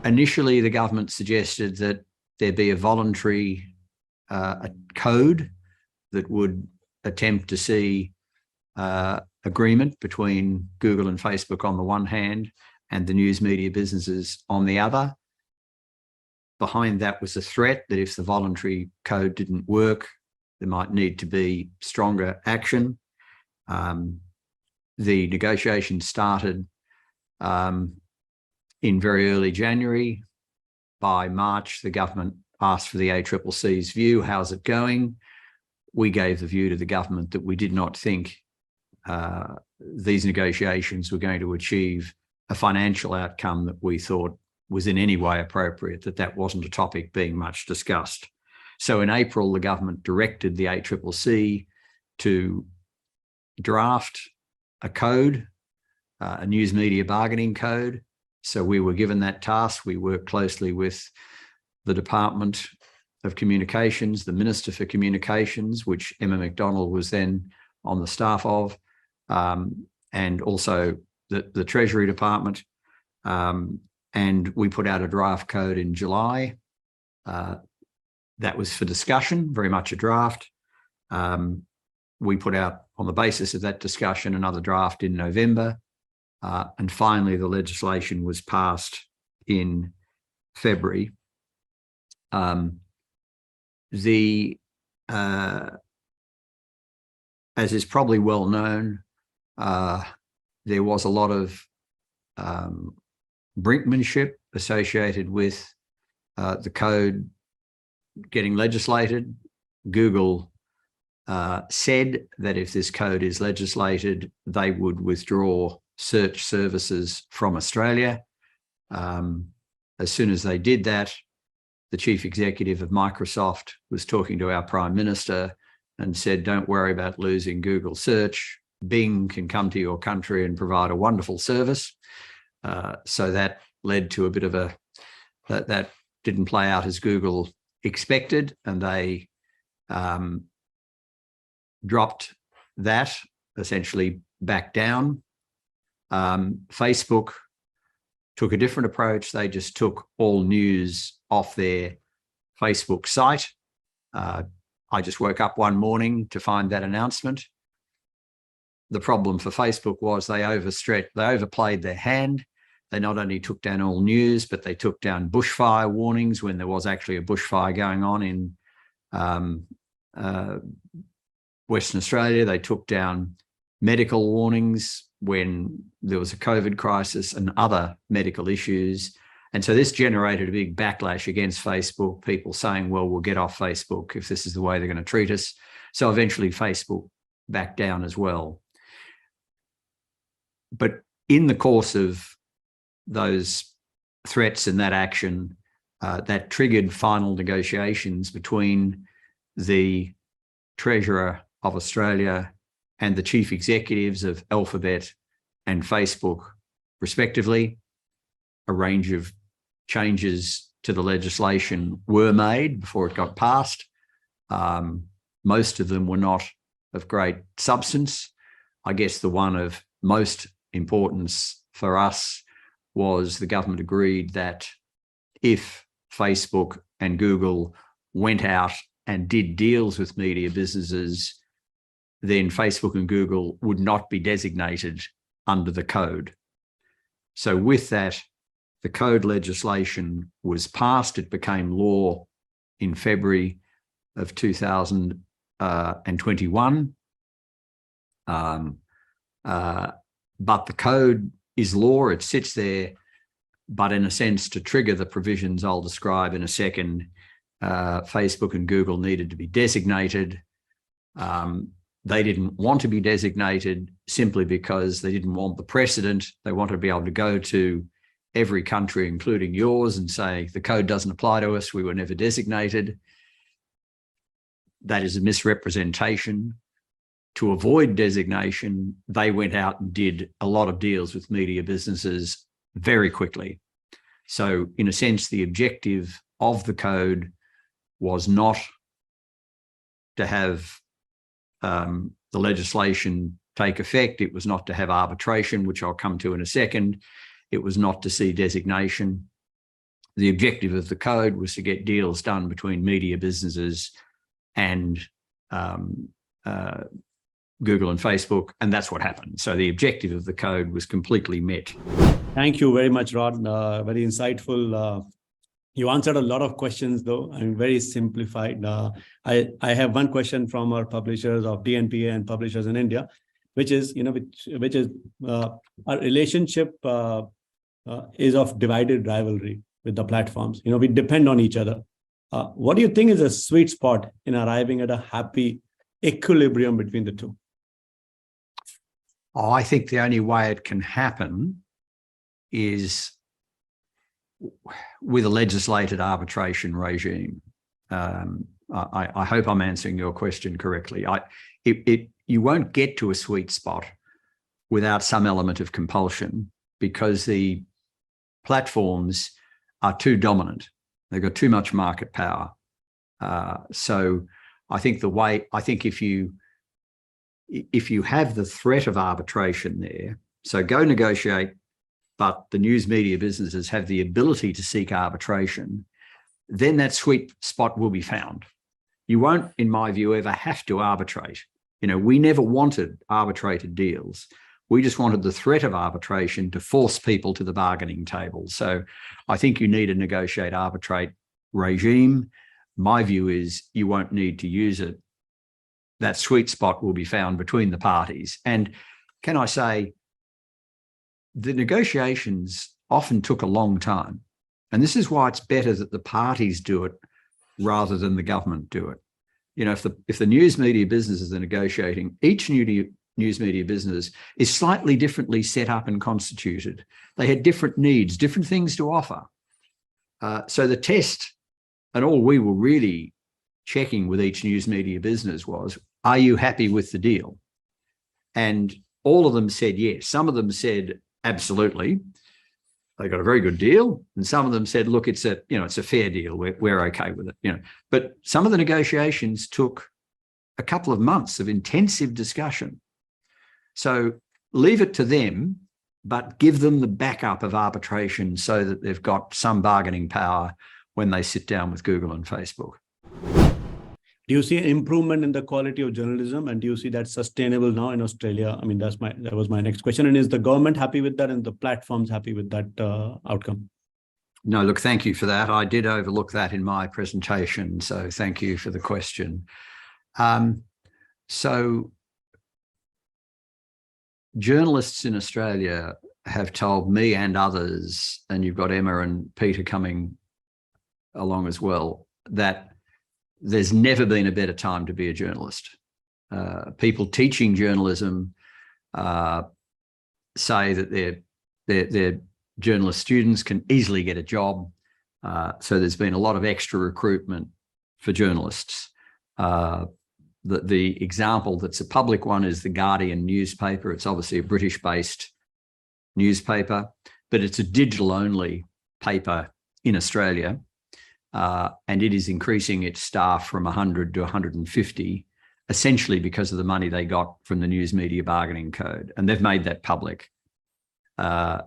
Initially, the government suggested that there be a voluntary a code that would attempt to see agreement between Google and Facebook on the one hand and the news media businesses on the other. Behind that was a threat that if the voluntary code didn't work, there might need to be stronger action. The negotiations started in very early January. By March, the government asked for the ACCC's view. How's it going? We gave the view to the government that we did not think these negotiations were going to achieve a financial outcome that we thought was in any way appropriate, that wasn't a topic being much discussed. So in April, the government directed the ACCC to draft a code, a news media bargaining code. So we were given that task. We worked closely with the Department of Communications, the Minister for Communications, which Emma McDonald was then on the staff of, and also the Treasury Department. And we put out a draft code in July. That was for discussion, very much a draft. We put out, on the basis of that discussion, another draft in November. And finally, the legislation was passed in February. As is probably well known, there was a lot of brinkmanship associated with the code getting legislated. Google said that if this code is legislated, they would withdraw search services from Australia. As soon as they did that, the chief executive of Microsoft was talking to our Prime Minister and said, don't worry about losing Google search. Bing can come to your country and provide a wonderful service. So that led to a bit of that didn't play out as Google expected, and they dropped that, essentially back down. Facebook took a different approach. They just took all news off their Facebook site. I just woke up one morning to find that announcement. The problem for Facebook was they overplayed their hand. They not only took down all news, but they took down bushfire warnings when there was actually a bushfire going on in Western Australia. They took down medical warnings when there was a COVID crisis and other medical issues. And so this generated a big backlash against Facebook, people saying, well, we'll get off Facebook if this is the way they're going to treat us. So eventually Facebook backed down as well. But in the course of those threats and that action, that triggered final negotiations between the Treasurer of Australia and the chief executives of Alphabet and Facebook, respectively. A range of changes to the legislation were made before it got passed. Most of them were not of great substance. I guess the one of most importance for us was the government agreed that if Facebook and Google went out and did deals with media businesses, then Facebook and Google would not be designated under the code. So with that, the code legislation was passed. It became law in February of 2021. But the code is law. It sits there. But in a sense, to trigger the provisions I'll describe in a second, Facebook and Google needed to be designated. They didn't want to be designated simply because they didn't want the precedent. They wanted to be able to go to every country, including yours, and say, the code doesn't apply to us. We were never designated. That is a misrepresentation. To avoid designation, they went out and did a lot of deals with media businesses very quickly. So in a sense, the objective of the code was not to have the legislation take effect. It was not to have arbitration, which I'll come to in a second. It was not to see designation. The objective of the code was to get deals done between media businesses and Google and Facebook, and that's what happened. So the objective of the code was completely met. Thank you very much, Rod. Very insightful. You answered a lot of questions, though. I mean, very simplified. I have one question from our publishers of DNPA and publishers in India, which is, our relationship is of divided rivalry with the platforms. We depend on each other. What do you think is a sweet spot in arriving at a happy equilibrium between the two? I think the only way it can happen is with a legislated arbitration regime. I hope I'm answering your question correctly. You won't get to a sweet spot without some element of compulsion, because the platforms are too dominant. They've got too much market power. So I think if you have the threat of arbitration there, so go negotiate, but the news media businesses have the ability to seek arbitration, then that sweet spot will be found. You won't, in my view, ever have to arbitrate. We never wanted arbitrated deals. We just wanted the threat of arbitration to force people to the bargaining table. So I think you need a negotiate arbitrate regime. My view is you won't need to use it. That sweet spot will be found between the parties. And can I say, the negotiations often took a long time. And this is why it's better that the parties do it rather than the government do it. If the news media businesses are negotiating, each news media business is slightly differently set up and constituted. They had different needs, different things to offer. So the test, and all we were really checking with each news media business was, are you happy with the deal? And all of them said yes. Some of them said, absolutely, they got a very good deal. And some of them said, look, it's a fair deal. We're okay with it. But some of the negotiations took a couple of months of intensive discussion. So leave it to them, but give them the backup of arbitration so that they've got some bargaining power when they sit down with Google and Facebook. Do you see an improvement in the quality of journalism, and do you see that sustainable now in Australia? I mean, that was my next question. And is the government happy with that, and the platforms happy with that outcome? No, look, thank you for that. I did overlook that in my presentation, so thank you for the question. So journalists in Australia have told me and others, and you've got Emma and Peter coming along as well, that there's never been a better time to be a journalist. People teaching journalism say that their journalist students can easily get a job. So there's been a lot of extra recruitment for journalists. The example that's a public one is the Guardian newspaper. It's obviously a British-based newspaper, but it's a digital-only paper in Australia. And it is increasing its staff from 100 to 150, essentially because of the money they got from the News Media Bargaining Code. And they've made that public. The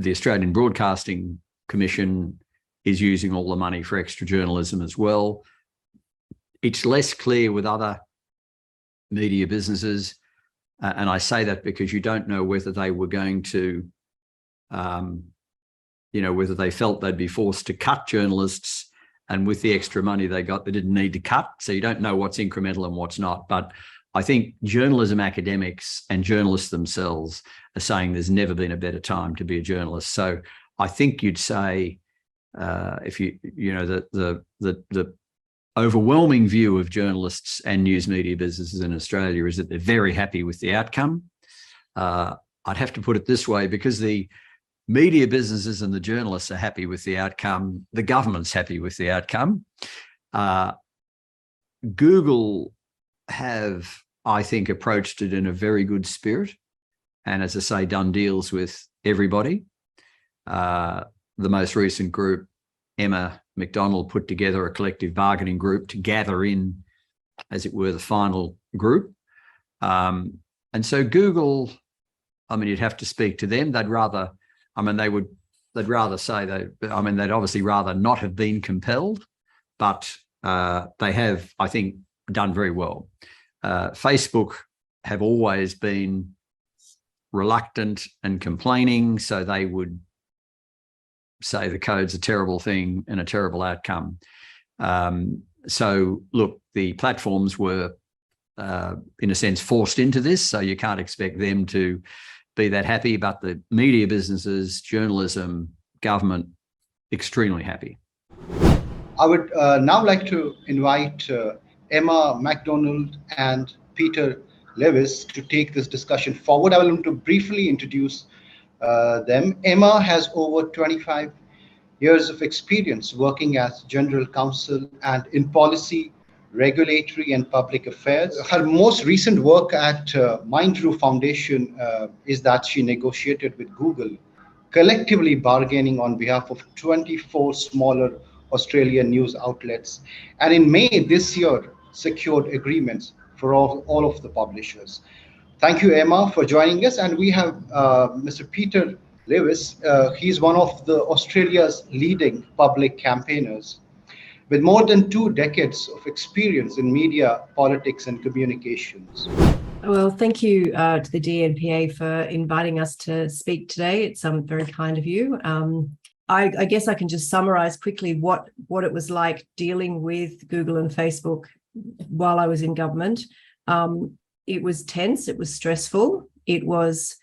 Australian Broadcasting Commission is using all the money for extra journalism as well. It's less clear with other media businesses. And I say that because you don't know whether they were going to, whether they felt they'd be forced to cut journalists, and with the extra money they got, they didn't need to cut. So you don't know what's incremental and what's not. But I think journalism academics and journalists themselves are saying there's never been a better time to be a journalist. So I think you'd say, if the overwhelming view of journalists and news media businesses in Australia is that they're very happy with the outcome. I'd have to put it this way, because the media businesses and the journalists are happy with the outcome, the government's happy with the outcome. Google have, I think, approached it in a very good spirit, and as I say, done deals with everybody. The most recent group, Emma McDonald, put together a collective bargaining group to gather in, as it were, the final group. And so Google, I mean, you'd have to speak to them. They'd rather, I mean, they would they'd rather say they'd obviously rather not have been compelled, but they have, I think, done very well. Facebook have always been reluctant and complaining, so they would say the code's a terrible thing and a terrible outcome. So look, the platforms were, in a sense, forced into this, so you can't expect them to be that happy, but the media businesses, journalism, government, extremely happy. I would now like to invite Emma MacDonald and Peter Lewis to take this discussion forward. I will to briefly introduce them. Emma has over 25 years of experience working as general counsel and in policy, regulatory and public affairs. Her most recent work at Mindroo Foundation is that she negotiated with Google, collectively bargaining on behalf of 24 smaller Australian news outlets, and in May this year secured agreements for all of the publishers. Thank you, Emma, for joining us. And we have Mr. Peter Lewis. He's one of Australia's leading public campaigners with more than 2 decades of experience in media, politics, and communications. Well, thank you to the DNPA for inviting us to speak today. It's very kind of you. I guess I can just summarize quickly what it was like dealing with Google and Facebook while I was in government. It was tense, it was stressful, it was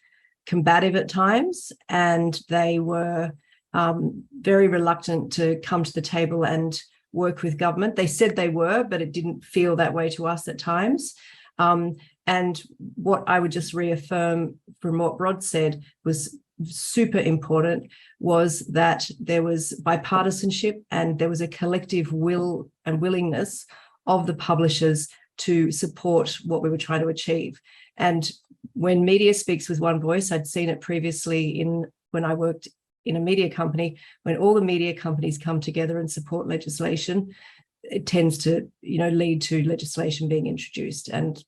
combative at times, and they were very reluctant to come to the table and work with government. They said they were, but it didn't feel that way to us at times. And what I would just reaffirm from what Rod said was super important, was that there was bipartisanship and there was a collective will and willingness of the publishers to support what we were trying to achieve. And when media speaks with one voice, I'd seen it previously when I worked in a media company, when all the media companies come together and support legislation, it tends to, lead to legislation being introduced. And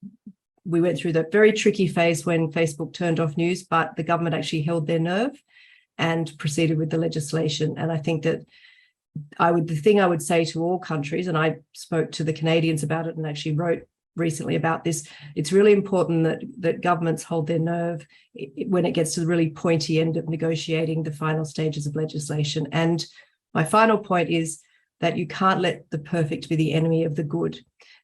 we went through that very tricky phase when Facebook turned off news, but the government actually held their nerve and proceeded with the legislation. And I think that the thing I would say to all countries, and I spoke to the Canadians about it and actually wrote recently about this, it's really important that governments hold their nerve when it gets to the really pointy end of negotiating the final stages of legislation. And my final point is that you can't let the perfect be the enemy of the good.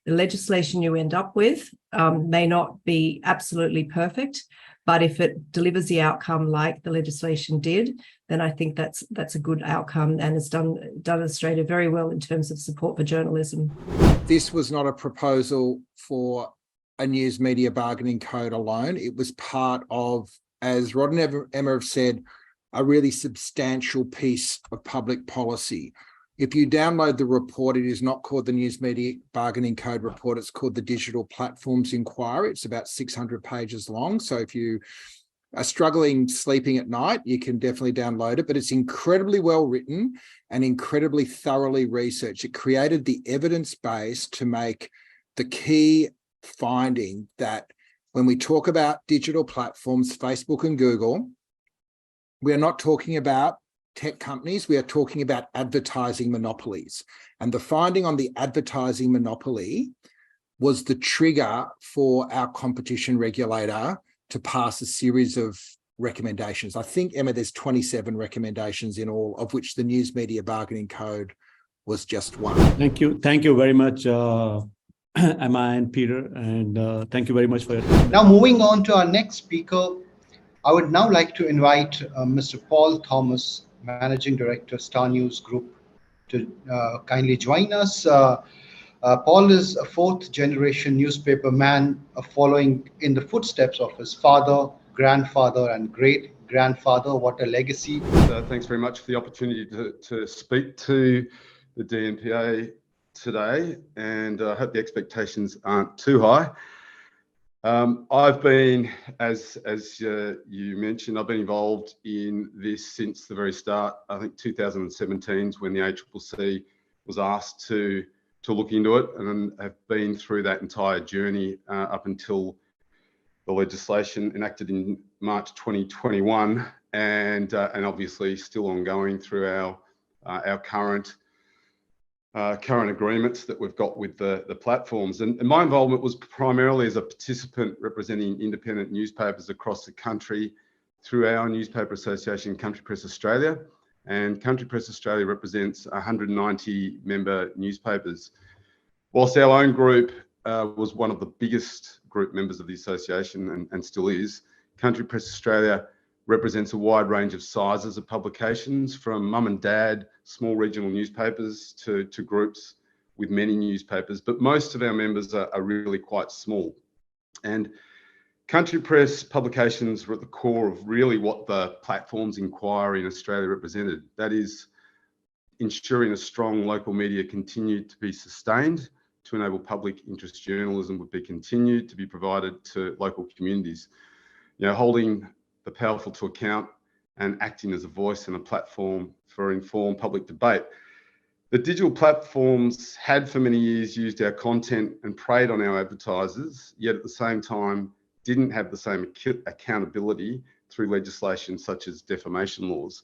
The legislation you end up with may not be absolutely perfect, but if it delivers the outcome like the legislation did, then I think that's a good outcome and has done Australia very well in terms of support for journalism. This was not a proposal for a news media bargaining code alone. It was part of, as Rod and Emma have said, a really substantial piece of public policy. If you download the report, it is not called the News Media Bargaining Code Report. It's called the Digital Platforms Inquiry. It's about 600 pages long. So if you are struggling sleeping at night, you can definitely download it. But it's incredibly well written and incredibly thoroughly researched. It created the evidence base to make the key finding that when we talk about digital platforms, Facebook and Google, we are not talking about tech companies, we are talking about advertising monopolies. And the finding on the advertising monopoly was the trigger for our competition regulator to pass a series of recommendations. I think, Emma, there's 27 recommendations in all, of which the News Media Bargaining Code was just one. Thank you. Thank you very much, Emma and Peter. And thank you very much for your time. Now, moving on to our next speaker, I would now like to invite Mr. Paul Thomas, Managing Director, Star News Group, to kindly join us. Paul is a 4th-generation newspaper man, following in the footsteps of his father, grandfather, and great-grandfather. What a legacy. Thanks very much for the opportunity to speak to the DNPA today, and I hope the expectations aren't too high. I've been, as you mentioned, I've been involved in this since the very start. I think 2017 is when the ACCC was asked to look into it, and have been through that entire journey up until the legislation enacted in March 2021 and obviously still ongoing through our current agreements that we've got with the platforms. And my involvement was primarily as a participant representing independent newspapers across the country through our newspaper association, Country Press Australia. And Country Press Australia represents 190 member newspapers. Whilst our own group was one of the biggest group members of the association and still is, Country Press Australia represents a wide range of sizes of publications, from mum and dad, small regional newspapers to groups with many newspapers, but most of our members are really quite small. And Country Press publications were at the core of really what the platforms inquiry in Australia represented. That is, ensuring a strong local media continued to be sustained to enable public interest journalism would be continued to be provided to local communities. You know, holding the powerful to account and acting as a voice and a platform for informed public debate. The digital platforms had for many years used our content and preyed on our advertisers, yet at the same time didn't have the same accountability through legislation such as defamation laws.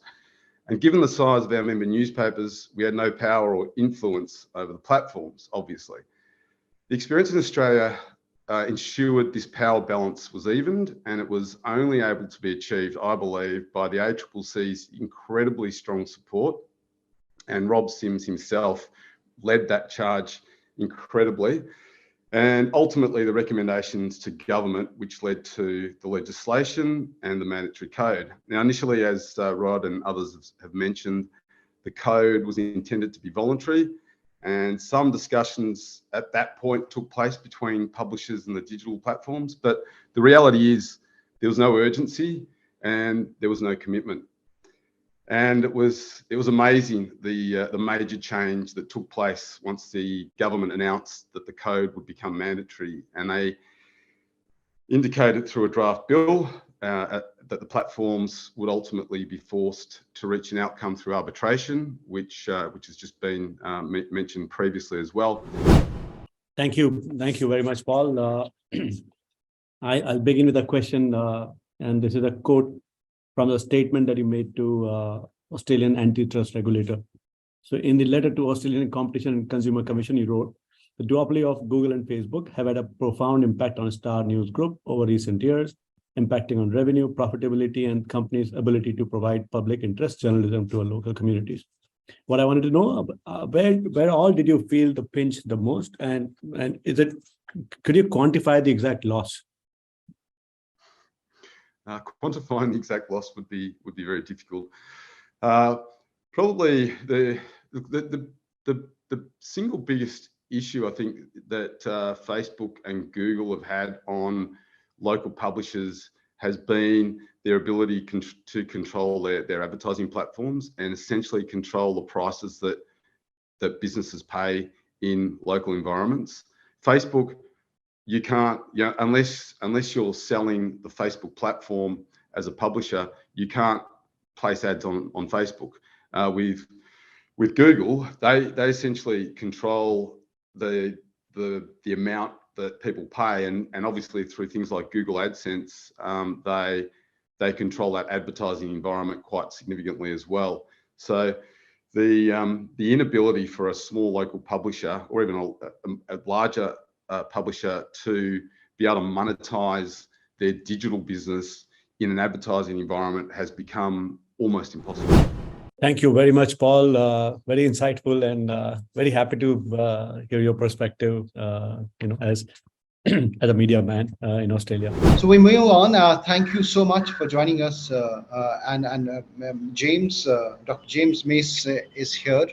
And given the size of our member newspapers, we had no power or influence over the platforms, obviously. The experience in Australia ensured this power balance was evened, and it was only able to be achieved, I believe, by the ACCC's incredibly strong support. And Rob Sims himself led that charge incredibly. And ultimately the recommendations to government, which led to the legislation and the mandatory code. Now, initially, as Rod and others have mentioned, the code was intended to be voluntary, and some discussions at that point took place between publishers and the digital platforms. But the reality is there was no urgency and there was no commitment. And it was amazing, the major change that took place once the government announced that the code would become mandatory, and they indicated through a draft bill that the platforms would ultimately be forced to reach an outcome through arbitration, which has just been mentioned previously as well. Thank you very much, Paul. I'll begin with a question, and this is a quote from the statement that you made to Australian antitrust regulator. So in the letter to Australian Competition and Consumer Commission, you wrote, the duopoly of Google and Facebook have had a profound impact on Star News Group over recent years, impacting on revenue, profitability, and companies' ability to provide public interest journalism to our local communities. What I wanted to know, where all did you feel the pinch the most? And could you quantify the exact loss? Quantifying the exact loss would be very difficult. Probably the single biggest issue I think that Facebook and Google have had on local publishers has been their ability to control their advertising platforms and essentially control the prices that businesses pay in local environments. Facebook, you can't, unless you're selling the Facebook platform as a publisher, you can't place ads on Facebook. With Google, they essentially control the amount that people pay, and obviously through things like Google AdSense, they control that advertising environment quite significantly as well. So the inability for a small local publisher or even a larger publisher to be able to monetize their digital business in an advertising environment has become almost impossible. Thank you very much, Paul. Very insightful, and very happy to hear your perspective, as a media man in Australia. So we move on. Thank you so much for joining us. James, Dr. James Mace is here.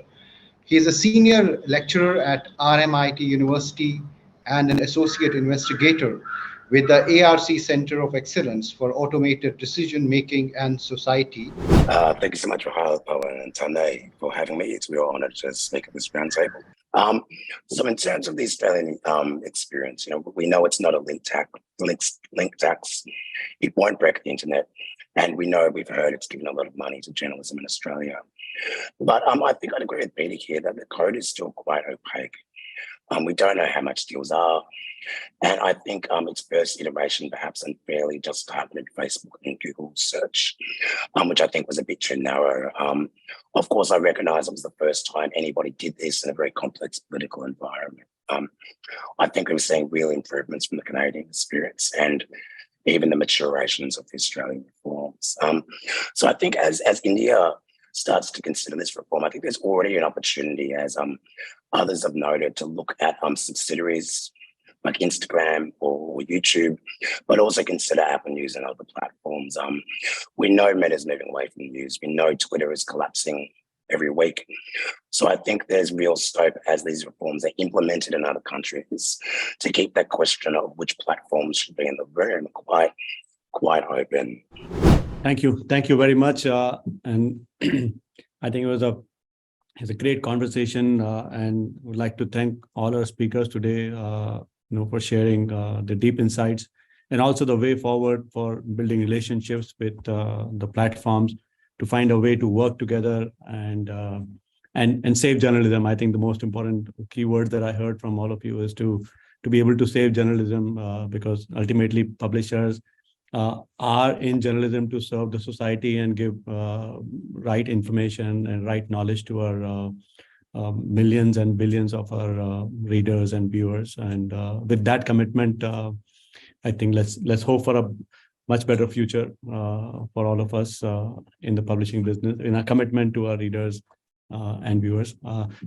He is a senior lecturer at RMIT University and an associate investigator with the ARC Center of Excellence for Automated Decision Making and Society. Thank you so much for Harpo and Tane for having me. It's a real honor to speak at this roundtable. So in terms of the Australian experience, we know it's not a link tax. It won't break the internet. And we know, we've heard it's given a lot of money to journalism in Australia. But I think I'd agree with Peter here that the code is still quite opaque. We don't know how much deals are. And I think its first iteration perhaps unfairly just targeted Facebook and Google search, which I think was a bit too narrow. Of course, I recognise it was the first time anybody did this in a very complex political environment. I think we're seeing real improvements from the Canadian experience and even the maturations of the Australian reforms. So I think as India starts to consider this reform, I think there's already an opportunity, as others have noted, to look at subsidiaries like Instagram or YouTube, but also consider Apple News and other platforms. We know Meta's moving away from news. We know Twitter is collapsing every week. So I think there's real scope as these reforms are implemented in other countries to keep that question of which platforms should be in the room quite open. Thank you very much. And I think it was a great conversation, and would like to thank all our speakers today, for sharing the deep insights and also the way forward for building relationships with the platforms to find a way to work together and save journalism. I think the most important keyword that I heard from all of you is to be able to save journalism, because ultimately publishers are in journalism to serve the society and give right information and right knowledge to our millions and billions of our readers and viewers. And with that commitment, I think let's hope for a much better future for all of us in the publishing business, in our commitment to our readers and viewers.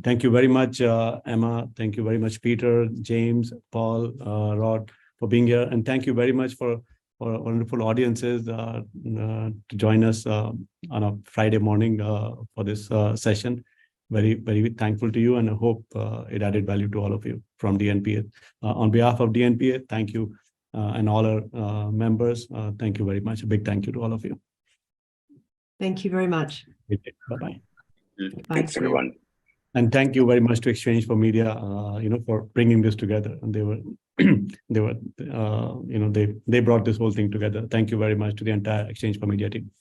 Thank you very much, Emma. Thank you very much, Peter, James, Paul, Rod, for being here. And thank you very much for wonderful audiences to join us on a Friday morning for this session. Very, very thankful to you, and I hope it added value to all of you from DNPA. On behalf of DNPA, thank you, and all our members, thank you very much. A big thank you to all of you. Thank you very much. Bye-bye. Thanks, everyone. And thank you very much to Exchange for Media, for bringing this together. And they brought this whole thing together. Thank you very much to the entire Exchange for Media team.